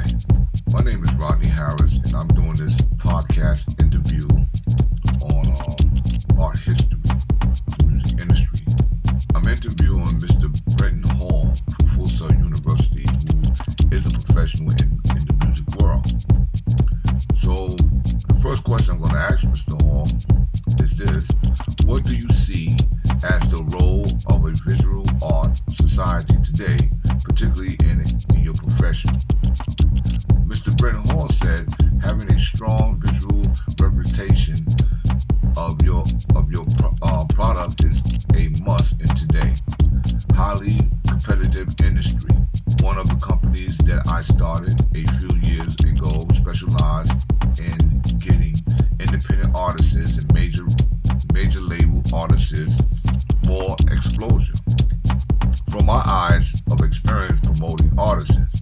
Hi, my name is Rodney Harris, and I'm doing this podcast interview on art history, the music industry. I'm interviewing Mr. Brenton Hall from Full Sail University, who is a professional in the music world. So, the first question I'm going to ask Mr. Hall is this: what do you see as the role of a visual art society today, particularly in your profession? Mr. Brenton Hall said having a strong visual representation of your product is a must in today highly competitive industry. One of the companies that I started a few years ago specialized in getting independent artists and major label artists more exposure. From my eyes of experience promoting artists,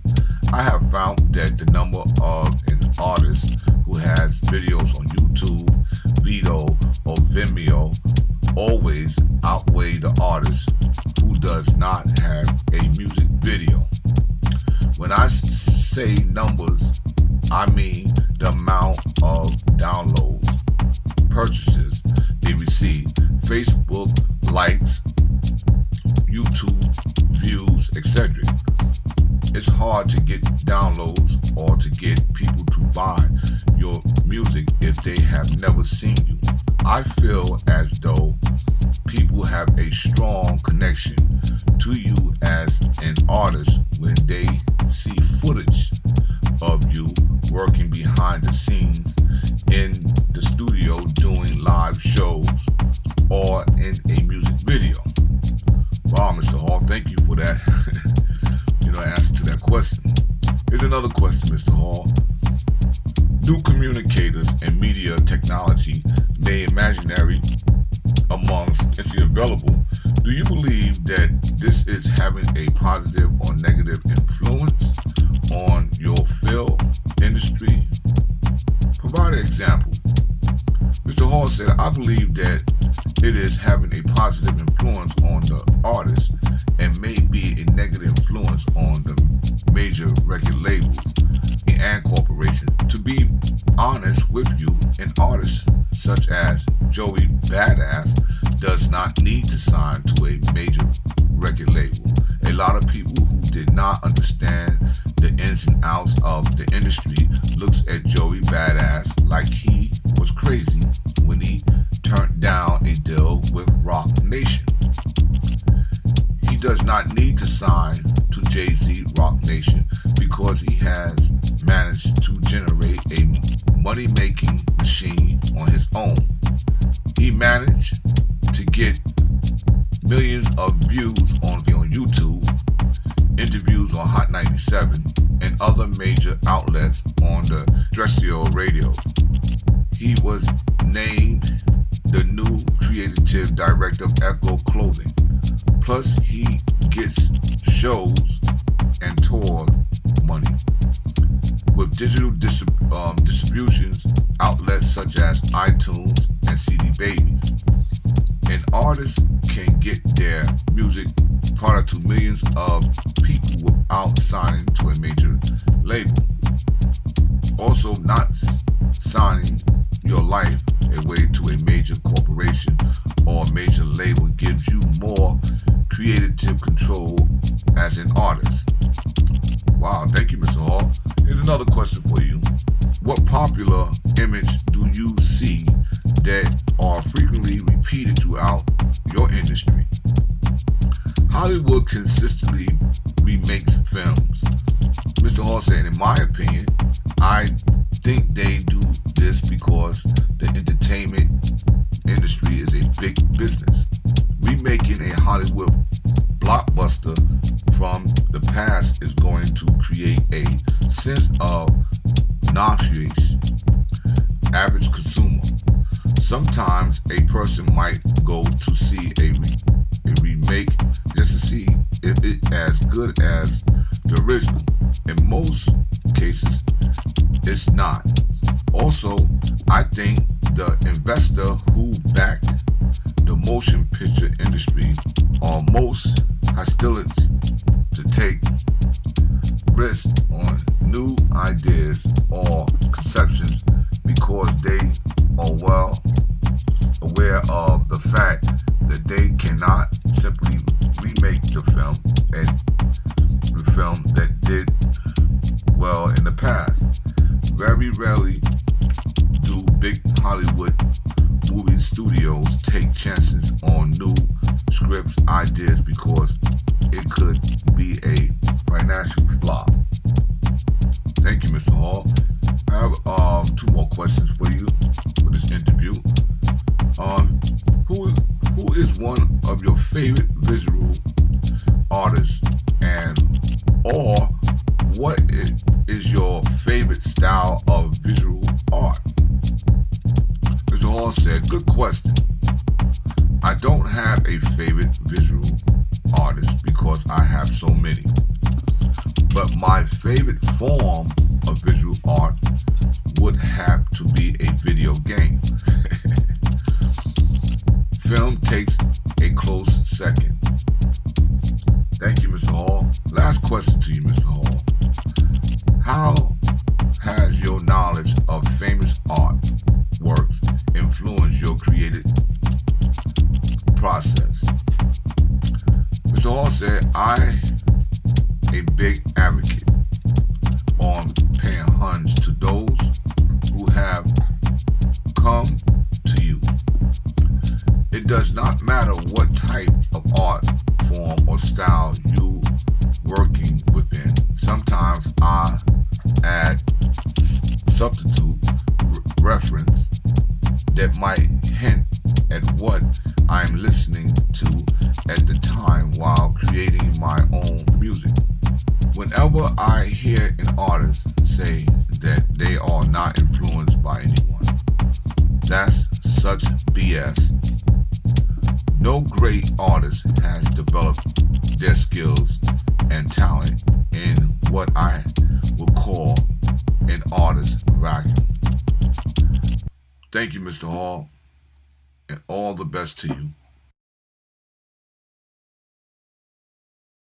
I have found that the number of an artist who has videos on YouTube, Vito, or Vimeo always outweigh the artist who does not have a music video. When I say numbers, I mean the amount of downloads, purchases they receive, Facebook likes, YouTube views, etc. It's hard to get downloads or to get people to buy your music if they have never seen you. I feel as though people have a strong connection to you as an artist when they see footage of you working behind the scenes in the studio doing live shows or in a music video. Wow, Mr. Hall, thank you for that answer to that question. Here's another question, Mr. Hall. Do communicators and media technology made imaginary amongst it's available? Do you believe that this is having a positive or negative influence on your film industry? Provide an example. Mr. Hall said, I believe that it is having a positive influence on the artist and may be a negative influence on the major record labels and corporations. To be honest with you, an artist such as Joey Badass does not need to sign to a major record label. A lot of people who did not understand the ins and outs of the industry looks at Joey Badass like he was crazy when he turned down a deal with Rock Nation. He does not need to sign to Jay-Z Rock Nation because he has managed to generate a money-making machine on his own. He managed to get millions of views on YouTube, interviews on Hot 97, and other major outlets on the terrestrial radio. He was named the new creative director of Echo Clothing. Plus, he gets shows and tour money with digital distributions outlets such as iTunes and CD Babies. An artist can get their music product to millions of people without signing to a major label. Also, not signing your life away to a major corporation or major label gives you more creative control as an artist. Wow, thank you, Mr. Hall. Here's another question for you. What popular image do you see that are frequently repeated throughout your industry? Hollywood consistently remakes films. Mr. Hall said, in my opinion, I think they do this because the entertainment industry is a big business. Remaking a Hollywood blockbuster from the past is going to create a sense of nauseous average consumer. Sometimes a person might go to see a remake just to see if it's as good as the original. In most cases, it's not. Also, I think the investor who backed the motion picture industry are most hostile to take risk on new ideas or conceptions because they are well aware of the fact that they cannot simply remake the film and the film that did well in the past. Very rarely do big Hollywood movie studios take chances on new scripts ideas because it could be a financial flop. Thank you, Mr. Hall. I have two more questions for you for this interview. Who is one of your favorite visual artists, and or what is your favorite style of visual art? Mr. Hall said, good question. I don't have a favorite visual artist because I have so many. But my favorite form of visual art would have to be a video game. Film takes a close second. Thank you, Mr. Hall. Last question to you, Mr. Hall. How has your knowledge of famous art works influenced your creative process? Mr. Hall said, I a big advocate on paying homage to those who have come to you. It does not matter what type of art form or style you working within. Sometimes I add substitute reference that might hint at what I'm listening to at the time while creating my own music. Whenever I hear an artist say that they are not influenced by anyone, that's such BS. No great artist has developed their skills and talent in what I would call an artist vacuum. Thank you, Mr. Hall, and all the best to you.